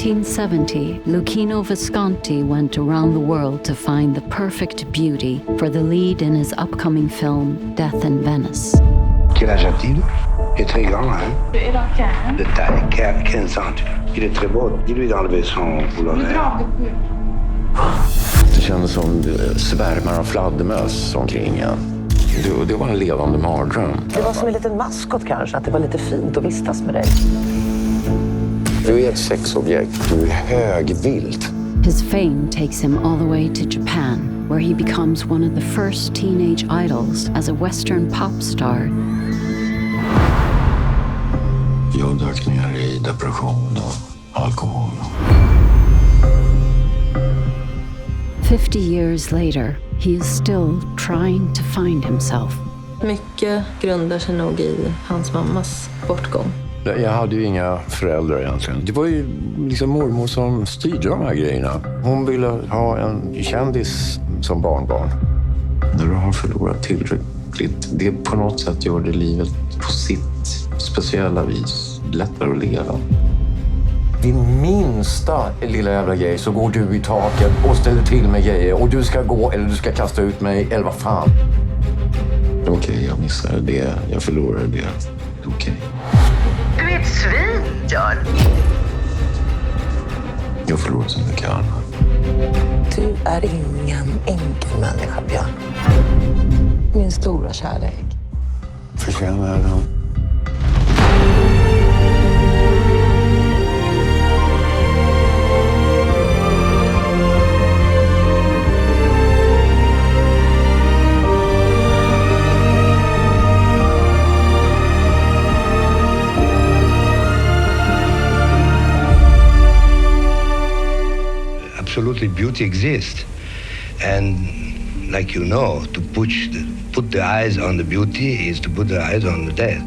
1970, Luchino Visconti went around the world to find the perfect beauty for the lead in his upcoming film Death in Venice. Quel âge a-t-il? Il est très grand, hein? De taille, 15 ans. Il est très beau. Dis-lui d'enlever son boulonnet. Det kändes som svärmar av fladdermöss omkring en. Det var en levande mardröm. Det var som en liten maskot kanske, att det var lite fint att vistas med dig. Du är ett sexobjekt, du är högvilt. His fame takes him all the way to Japan, where he becomes one of the first teenage idols as a Western pop star. Jag dök ner i depression och alkohol. 50 years later, he is still trying to find himself. Mycket grundar sig nog i hans mammas bortgång. Jag hade ju inga föräldrar egentligen. Det var ju liksom mormor som styrde de här grejerna. Hon ville ha en kändis som barnbarn. När du har förlorat tillräckligt, det på något sätt gör det livet på sitt speciella vis lättare att leva. Din minsta lilla jävla grej så går du i taket och ställer till med grejer. Och du ska gå eller du ska kasta ut mig eller vad fan. Okej, jag missade det. Jag förlorade det. Okej. Du är ett svin, Björn. Jag förlorar så mycket annat. Du är ingen enkel människa, Björn. Min stora kärlek. Förtjänar jag den? Absolutely, beauty exists. And like you know, to put the eyes on the beauty is to put the eyes on the dead.